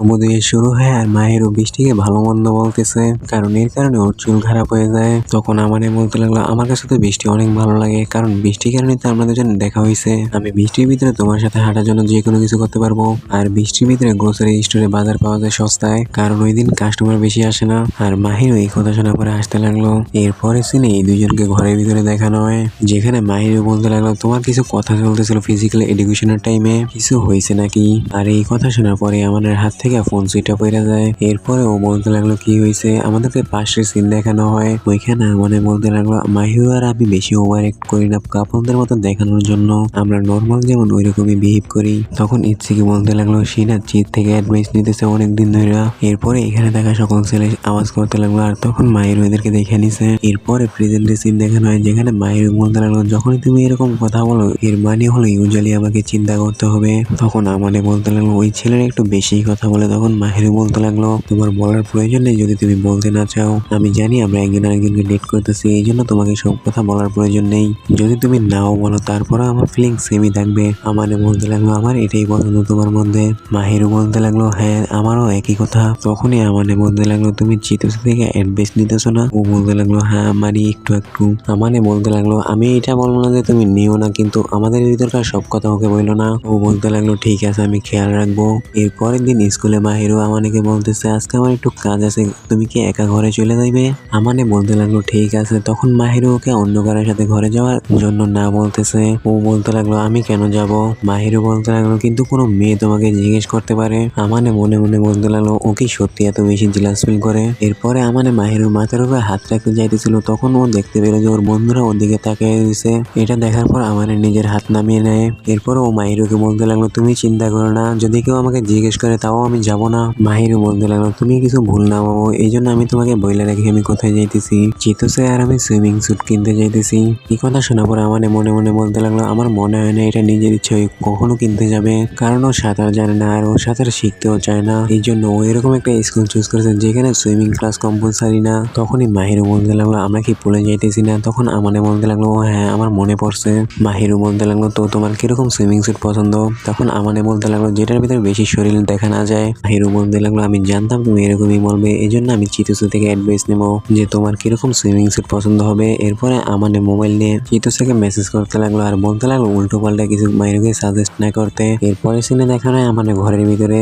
পর্ব দিয়ে শুরু হয় আর মাহিরও বৃষ্টিকে ভালো মন্দ বলতেছে, কারণ এর কারণে ওর চুল খারাপ হয়ে যায়। তখন আমানে বলতে লাগলো, আমার কাছে তো বৃষ্টি অনেক ভালো লাগে, কারণ বৃষ্টির কারণে তো আমরা দুজন দেখা হয়েছে। আমি বৃষ্টির ভিতরে তোমার সাথে হাঁটার জন্য যে কোনো কিছু করতে পারবো। আর বৃষ্টির ভিতরে গ্রোসারি স্টোরে বাজার পাওয়া যায় সস্তায়, কারণ ওই দিন কাস্টমার বেশি আসে না। আর মাহিরও এই কথা শোনার পরে আসতে লাগলো। এরপরে সিনে এই দুজনকে ঘরের ভিতরে দেখানো হয়, যেখানে মাহিরও বলতে লাগলো, তোমার কিছু কথা চলতেছিল ফিজিক্যাল এডুকেশনের টাইমে, কিছু হয়েছে নাকি? আর এই কথা শোনার পরে আমাদের হাত থেকে ফোন সুইচটা পড়ে যায়। এরপরে ও বলতে লাগলো কি হয়েছে, আমাদেরকে পাশের সিন দেখানো হয়। ওইখানে মানে বলতে লাগলো, মাহিরু আর আমি বেশি ওভার অ্যাক্ট করি না, কাপলদের মতো দেখানোর জন্য আমরা নর্মাল যেমন ওইরকমই বিহেভ করি। তখন ইচ্ছিকে বলতে লাগলো, সিনা চিত থেকে অ্যাডভাইস নিতেছে অনেকদিন ধরে। এরপরে এখানে থাকা সকল ছেলে আওয়াজ করতে লাগলো, আর তখন মাহিরু এদেরকে দেখে নিছে। এরপরে প্রেজেন্ট সিন দেখানো হয়, যেখানে মাহিরু বলতে লাগলো, যখনই তুমি এরকম কথা বলো এর মানে হলো ইউজুয়ালি আমাকে চিন্তা করতে হবে। তখন আমানে বলতে লাগলো, ওই ছেলের একটু বেশি কথা বলে। তখন মাহিরু বলতে লাগলো, তোমার বলার প্রয়োজন নেই যদি তুমি বলতে না চাও। আমি জানি আমরা একজন আরেকজনকে ডেট করতেছি, এই জন্য তোমাকে সব কথা বলার প্রয়োজন নেই। যদি তুমি নাও বলো তারপরে আমার ফিলিংস সেমই থাকবে। আমানে বলতে লাগলো, আমার এটাই পছন্দ তোমার মধ্যে। মাহিরু বলতে লাগলো, হ্যাঁ আমারও একই কথা। তখনই আমানে বলতে লাগলো, তুমি চিতোসি থেকে অ্যাডভাইস নিতেছো না? ও বলতে লাগলো, হ্যাঁ মারি একটু একটু। আমানে বলতে লাগলো, আমি এটা বলবো না যে তুমি নিও না, কিন্তু আমাদের ভিতরকার সব কথা ওকে বললো না। ও বলতে লাগলো, ঠিক আছে আমি খেয়াল রাখবো। এর পরের দিন স্কুলে মাহিরু আমানেকে বলতেছে, আজকে আমার একটু কাজ আছে, তুমি কি একা ঘরে চলে যাইবে? আমানে বলতে লাগলো, ঠিক আছে। তখন মাহিরু ওকে অন্য কারোর সাথে ঘরে যাওয়ার জন্য না বলতেছে। ও বলতে লাগলো, আমি কেন যাব? মাহিরু বলতে লাগলো, কিন্তু কোনো মেয়ে তোমাকে জিজ্ঞেস করতে পারে। আমানে মনে মনে বলতে লাগলো, ও কি সত্যি এত বেশি জিলাস ফিল করে? এরপরে আমানে মাহিরুর মাথার উপরে হাত রাখতে যাইতেছিল, তখন ও দেখতে পেল যে ওর বন্ধুরা ওর দিকে তাকিয়ে দিছে। এটা দেখার পর আমানে নিজের হাত নামিয়ে নেয়। এরপর ও মাহিরুকে বলতে লাগলো, তুমি চিন্তা করো না, যদি কেউ আমাকে জিজ্ঞেস করে তাও আমি যাব না। মাহিরু বলতে লাগলো, তুমি কিছু ভুল না বাবু, এই জন্য আমি তোমাকে বইলা রাখি আমি কোথায় যাইতেছি। চিতোসে আর আমি সুইমিং স্যুট কিনতে যাইতেছি। এই কথা শোনার পর আমানে মনে মনে বলতে লাগলো, আমার মনে হয় না এটা নিজের ইচ্ছায় কখনো কিনতে যাবে, কারণ ও সাঁতার জানে না আর ও সাঁতার শিখতেও চায় না। এই জন্য ও এরকম একটা স্কুল চুজ করেছে যেখানে সুইমিং ক্লাস কম্পালসারি না। তখনই মাহিরু বলতে লাগলো, আমরা কি পুলে যাইতেছি না? তখন আমানে বলতে লাগলো, হ্যাঁ আমার মনে পড়ছে। মাহিরু বলতে লাগলো, তো তোমার কিরকম সুইমিং স্যুট পছন্দ? তখন আমানে বলতে লাগলো, যেটার ভিতরে বেশি শরীর দেখা না যায়। মাহিরু বলতে লাগলো, আমি জানতাম তুমি এরকমই বলবে, এই জন্য আমি চিতোসু থেকে অ্যাডভাইস নেবো যে তোমার কিরকম সুইমিং স্যুট পছন্দ হবে। এরপরে আমানে মোবাইল নিয়ে চিতোসুকে মেসেজ করতে লাগলো আর বলতে লাগলো উল্টো পাল্টা কিছু মাহিরুকে সাজেস্ট না করতে। এরপরে সিনে দেখানো হয় আমাদের ঘরের ভিতরে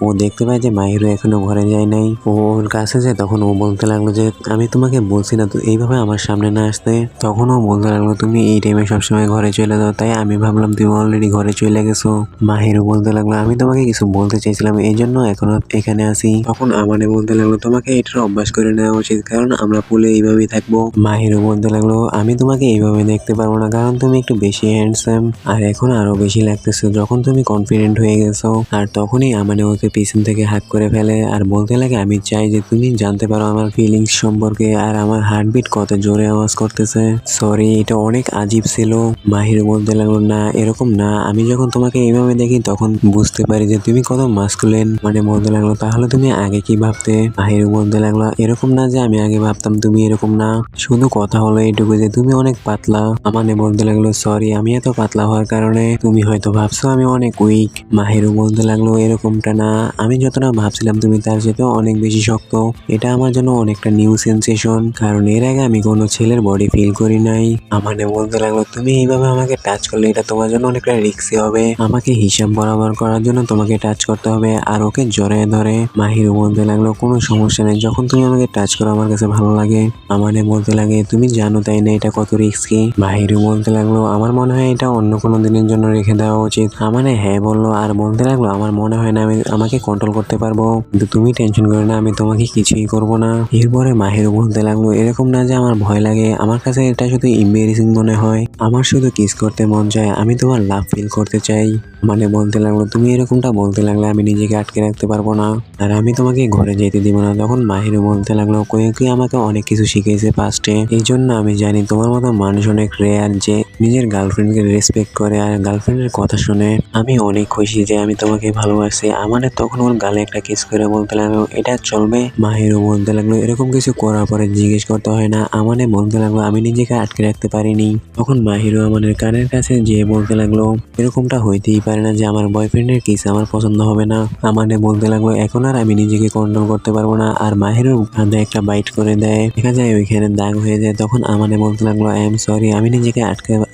ও দেখতে পায় যে মাহিরু এখনো ঘরে যায় নাই। ও ওর কাছে যায়, তখন ও বলতে লাগলো যে আমি তোমাকে বলছি না তো এইভাবে আমার সামনে না আসতে। তখন ও বলতে লাগলো, তুমি এই টাইমে সবসময় ঘরে চলে যাও, তাই আমি ভাবলাম তুমি অলরেডি ঘরে চলে গেছো। মাহিরু বলতে লাগলো, আমি তোমাকে কিছু বলতে চাইছিলাম, এই জন্য এখনো এখানে আছি। তখন আমানে বলতে লাগলো, তোমাকে এটার অভ্যাস করে নেওয়া উচিত, কারণ আমরা পুলে এইভাবেই থাকবো। মাহিরু বলতে লাগলো, আমি তোমাকে এইভাবে দেখতে পারবো না, কারণ তুমি একটু বেশি হ্যান্ডসাম আর এখন আরো বেশি লাগতেছে যখন তুমি কনফিডেন্ট হয়ে গেছো। আর তখনই আমানে ওকে পিছন থেকে হাত করে ফেলে আর বলতে লাগে, আমি চাই যে তুমি জানতে পারো আমার ফিলিংস সম্পর্কে আর আমার হার্টবিট কত জোরে আওয়াজ করতেছে। সরি, এটা অনেক আজীব ছিল। মাহিরু বলতে লাগলো, না এরকম না, আমি যখন তোমাকে এইভাবে দেখি তখন বুঝতে পারি যে তুমি কত মাস্কুলিন। মানে বলতে লাগলো, তাহলে তুমি আগে কি ভাবতে? মাহিরু বলতে লাগলো, এরকম না যে আমি আগে ভাবতাম তুমি এরকম না, শুধু কথা হলো এইটুকু যে তুমি অনেক পাতলা। আমানে বলতে লাগলো, সরি, আমি এত পাতলা হওয়ার কারণে তুমি হয়তো ভাবছো আমি অনেক উইক। মাহিরু বলতে লাগলো, এরকমটা না, আমি যতটা ভাবছিলাম তুমি তার চেয়ে অনেক বেশি শক্ত। এটা আমার জন্য অনেকটা নিউ সেন্সেশন, কারণ এর আগে আমি কোনো ছেলের বডি ফিল করি নাই। আমানে বলতে লাগলো, তুমি এইভাবে আমাকে টাচ করলে এটা তোমার জন্য অনেকটা রিস্কি হবে, আমাকে হিসাব বরাবর করার জন্য তোমাকে টাচ করতে হবে। আর ওকে জড়ায় ধরে মাহিরু বলতে লাগলো, কোনো সমস্যা নেই, যখন তুমি আমাকে টাচ করো আমার কাছে ভালো লাগে। আমানে বলতে লাগে, তুমি জানো তাই না এটা কত রিস্কি? মাহিরু বলতে লাগলো, আমার মনে হয় এটা অন্য কোনো দিনের জন্য রেখে দেওয়া উচিত। আমানে হ্যাঁ বললো আর বলতে লাগলো, আমার মনে হয় না আমি আমাকে কন্ট্রোল করতে পারবো, কিন্তু তুমি টেনশন করো না, আমি তোমাকে কিছুই করব না। এরপরে মাহিরু বলতে লাগলো, এরকম না যে আমার ভয় লাগে, আমার কাছে এটা শুধু ইম্বারেসিং মনে হয়, আমার শুধু কিস করতে মন চায়, আমি তোমার লাভ ফিল করতে চাই। মানে বলতে লাগলো, তুমি এরকমটা বলতে লাগলে আমি নিজেকে আটকে রাখতে পারবো না আর আমি তোমাকে ঘরে যেতে দিব না। তখন মাহিরু বলতে লাগলো, কি আমাকে অনেক কিছু শিখিয়েছে পাস্টে, এই জন্য আমি জানি তোমার মতো মানুষ অনেক রেয়ার যে নিজের গার্লফ্রেন্ডকে রেসপেক্ট করে আর গার্লফ্রেন্ডের কথা শুনে। আমি অনেক খুশি যে আমি তোমাকে ভালোবাসি। আমাদের তখন ওর গালে একটা কিস করে বলতে লাগলো, এটা চলবে? মাহিরু বলতে লাগলো, এরকম কিছু করার পরে জিজ্ঞেস করতে হয় না। আমানে বলতে লাগলো, আমি নিজেকে আটকে রাখতে পারিনি। তখন মাহিরু আমাদের কানের কাছে যেয়ে বলতে লাগলো, এরকমটা হইতেই পারে। পারি না যে আমার বয়ফ্রেন্ডের কিস আমার পছন্দ হবে না। আমানে বলতে লাগলো এখন আর আমি নিজেকে কন্ট্রোল করতে পারবো না, আর মাহিরও কাঁধে একটা বাইট করে দেয়, দেখা যায় ওইখানে দাগ হয়ে যায়। তখন আমানে বলতে লাগলো আই এম সরি, আমি নিজেকে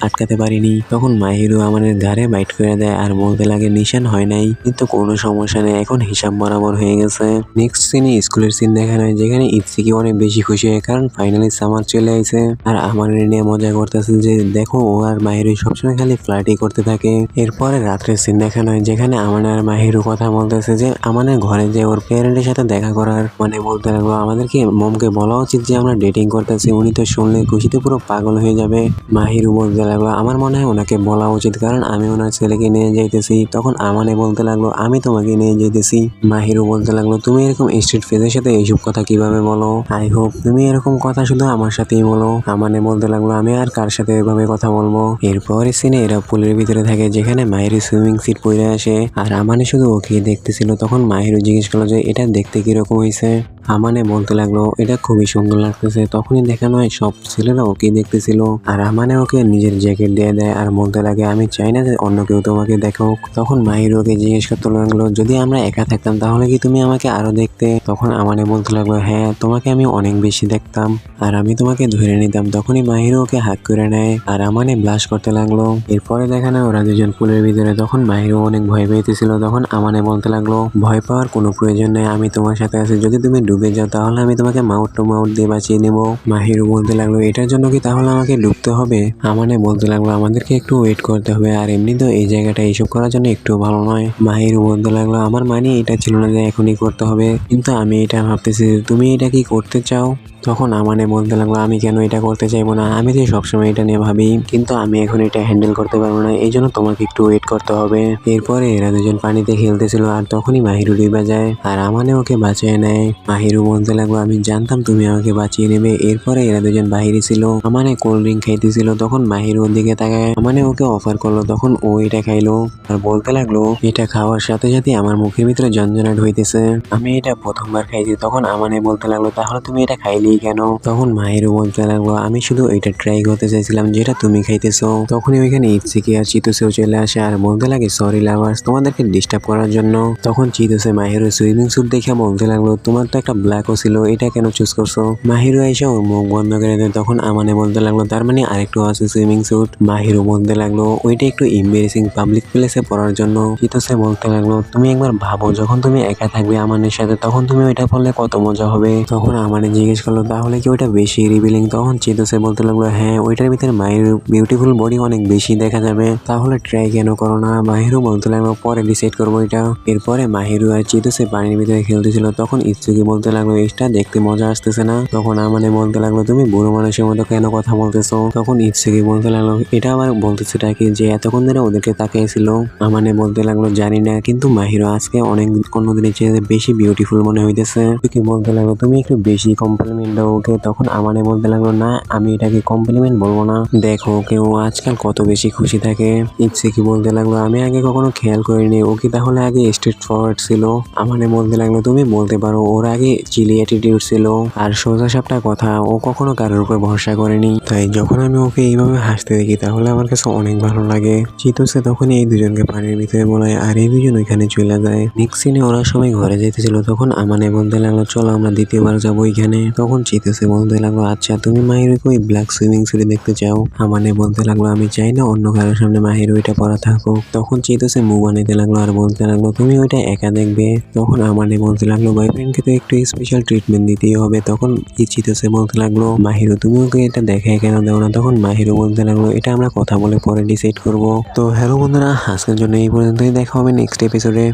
আটকাতে পারিনি। তখন মাহিরও আমাদের ঘাড়ে বাইট করে দেয় আর বলতে লাগে নিশান হয় নাই, কিন্তু কোনো সমস্যা নেই, এখন হিসাব বরাবর হয়ে গেছে। নেক্সট সিনে স্কুলের সিন দেখানো হয়, যেখানে ইৎসিকি অনেক বেশি খুশি হয় কারণ ফাইনালি সামার চলে আইছে। আর আমানের নিয়ে মজা করতেছে যে দেখো ও আর মাহিরু সবসময় খালি ফ্লার্টই করতে থাকে। এরপরে রাত্রের সিন দেখানো হয়, যেখানে আমান আর মাহিরু কথা বলতেছে যে আমাদের ঘরে যে ওর প্যারেন্টের সাথে দেখা করার, মানে বলতে লাগলো আমাদেরকে মমকে বলা উচিত যে আমরা ডেটিং করতেছি, উনি তো শুনলে খুশিতে পুরো পাগল হয়ে যাবে। মাহিরু বলতে লাগলো আমার মনে হয় ওনাকে বলা উচিত, কারণ আমি ওনার ছেলেকে নিয়ে যাইতেছি। তখন আমানে বলতে লাগলো আমি তোমাকে নিয়ে যাইতেছি। মাহিরু বলতে লাগলো তুমি এরকম স্ট্রিট ফেজের সাথে এইসব কথা কিভাবে বলো, আই হোপ তুমি এরকম কথা শুধু আমার সাথেই বলো। আমানে বলতে লাগলো আমি আর কার সাথে এভাবে কথা বলবো। এরপর সিনে এরা পুলের ভিতরে থাকে, যেখানে মাহিরু সুইমিং সিট পরে আসে আর আমানে শুধু ওকে দেখতেছিল। তখন মাহিরু জিজ্ঞেস করলো যে এটা দেখতে কিরকম হয়েছে। আমানে বলতে লাগলো এটা খুবই সুন্দর লাগতেছে। তখনই দেখানো হয় সব ছেলেরা ওকে দেখতেছিল আর আমানে ওকে নিজের জ্যাকেট দিয়ে দেয় আর বলতে লাগে আমি চাই না যে অন্য কেউ তোমাকে দেখো। তখন মাহিরু ওকে জিজ্ঞেস করতে লাগলো যদি আমরা একা থাকতাম তাহলে কি তুমি আমাকে আরো দেখতে। তখন আমানে বলতে লাগলো হ্যাঁ তোমাকে আমি অনেক বেশি দেখতাম আর আমি তোমাকে ধরে নিতাম। তখনই মাহিরু ওকে হাত করে নেয় আর আমানে ব্লাশ করতে লাগলো। এরপরে দেখানো ওরা দুজন পুলের ভিতরে, তখন মাহিরু অনেক ভয় পেয়েছিল। তখন আমানে বলতে লাগলো ভয় পাওয়ার কোনো প্রয়োজন নেই, আমি তোমার সাথে আছি, যদি তুমি ডুবে যাও তাহলে আমি তোমাকে মাউথ টু মাউথ দিয়ে বাঁচিয়ে নেব। মাহিরু বলতে লাগলো এটার জন্য কি তাহলে আমাকে ডুবতে হবে। আমানে বলতে লাগলো আমাদেরকে একটু ওয়েট করতে হবে, আর এমনি তো এই জায়গাটা এইসব করার জন্য একটু ভালো নয়। মাহিরু বলতে লাগলো আমার মানে এটা ছিল না যে এখনই করতে হবে, কিন্তু আমি এটা ভাবতেছি তুমি এটা কি করতে চাও। তখন আমানে বলতে লাগলো আমি কেন এটা করতে চাইবো না, আমি তো সবসময় এটা নিয়ে ভাবি, কিন্তু আমি এখন এটা হ্যান্ডেল করতে পারবো না, এই জন্য তোমাকে একটু ওয়েট করতে হবে। এরপরে এরা দুজন পানিতে খেলতেছিল আর তখনই মাহিরু ডুবে যায় আর আমানে ওকে বাঁচিয়ে নেয়। মাহিরু বলতে লাগলো আমি জানতাম তুমি আমাকে বাঁচিয়ে নেবে। এরপরে এরা দুজন বাহিরে ছিল, আমানে কোল্ড ড্রিঙ্ক খাইতেছিল। তখন মাহিরু ওর দিকে তাকায়, আমানে ওকে অফার করলো, তখন ও এটা খাইলো আর বলতে লাগলো এটা খাওয়ার সাথে সাথে আমার মুখের ভিতরে জঞ্জনাট হইতেছে, আমি এটা প্রথমবার খাইছি। তখন আমানে বলতে লাগলো তাহলে তুমি এটা খাইলেই কেন। তখন মাহিরু বলতে লাগলো আমি শুধু এটা ট্রাই করতে চাইছিলাম যেটা তুমি খাইতেছো। তখনই ওইখানে ইৎসিকি আর চিতোসেও চলে আসে আর বলতে লাগে সরি লাভার্স তোমাদেরকে ডিস্টার্ব করার জন্য। তখন চিতোসে মাহিরু সুইমিং স্যুট দেখে বলতে লাগলো তোমার তো একটা ব্ল্যাকও ছিল, এটা কেন চুজ করছো। মাহিরু এসে ওর মুখ বন্ধ করে দেয়। তখন আমানে বলতে লাগলো তার মানে আরেকটু আছে সুইমিং স্যুট। মাহিরু বলতে লাগলো ওইটা একটু এম্বারেসিং পাবলিক প্লেসে পরার জন্য। চিতোসে বলতে লাগলো তুমি একবার ভাবো যখন তুমি একা থাকবে আমানের সাথে তখন তুমি ওইটা পরলে কত মজা হবে। তখন আমানে জিজ্ঞেস করলো তাহলে কি ওইটা বেশি রিভিলিং। তখন চিতোসে বলতে লাগলো হ্যাঁ ওইটার ভিতরে মাহিরুর বিউটিফুল বডি অনেক বেশি দেখা যাবে, তাহলে ট্রাই কেন করো না। মাহিরু বলতে লাগলো পরে ডিসাইড করবো এটা। এরপরে মাহিরু আর চিতোসে পানির ভিতরে খেলতেছিল। তখন ইৎসুকি বলতে লাগলো এটা দেখতে মজা আসতেছে না। তখন আমানে বলতে লাগলো তুমি বুড়ো মানুষের মতো কেন কথা বলতেছো। তখন ইৎসুকি বলতে লাগলো এটা আবার বলতেছেটা কি যে এতক্ষণ ধরে ওদেরকে তাকিয়েছিল। আমানে বলতে লাগলো জানি না, কিন্তু মাহিরু আজকে অনেক অন্যদিনের চেয়ে বেশি বিউটিফুল মনে হইতেছে। ইৎসুকি বলতে লাগলো তুমি একটু বেশি কমপ্লিমেন্ট দাও ওকে। তখন আমানে বলতে লাগলো না আমি এটাকে কমপ্লিমেন্ট বলবো না, দেখো কেউ আজকাল কত বেশি খুশি থাকে। ইৎসুকি বলতে লাগলো আমি আগে কখনো খেয়াল করিনি, ও কি তাহলে আগে স্ট্রেট ফরওয়ার্ড ছিল। আমানে বলতে লাগলো তুমি বলতে পারো ওর আগে চিলি অ্যাটিটিউড ছিল আর সোজা সাপটা কথা, ও কখনো কারোর উপর ভরসা করেনি। তাই যখন আমি ওকে এইভাবে হাসতে দেখি তাহলে আমার কাছে অনেক ভালো লাগে। চিতোসে তখন এই দুজনকে পানির ভিতরে বলায় আর এই দুজন ওইখানে চলে যায়। নেক্সট সিনে ওরা সবাই ঘরে যেতেছিল। তখন আমানে বলতে লাগলো চলো আমরা দ্বিতীয়বার যাবো এখানে। তখন চিতোসে বলতে লাগলো আচ্ছা তুমি মাহিরুকে ওই ব্ল্যাক সুইমিং স্যুটে দেখতে চাও। আমানে বলতে লাগলো আমি চাই না অন্য কারোর সামনে মাহিরু ওইটা পরা থাকুক। তখন চিতোসে মুভ বানাইতে লাগলো আর বলতে লাগলো তুমি ওইটা একা দেখবে। তখন আমানে বলতে লাগলো বয়ফ্রেন্ডকে তো একটু স্পেশাল ট্রিটমেন্ট দিতেই হবে। তখন চিতোসে বলতে লাগলো মাহিরু তুমি ওকে এটা দেখায় কেন দাও না। তখন মাহিরু বলতে লাগলো এটা আমরা কথা বলে পরে ডিসাইড করবো। তো হ্যালো বন্ধুরা, আজকের জন্য এই পর্যন্তই, দেখা হবে নেক্সট এপিসোডে।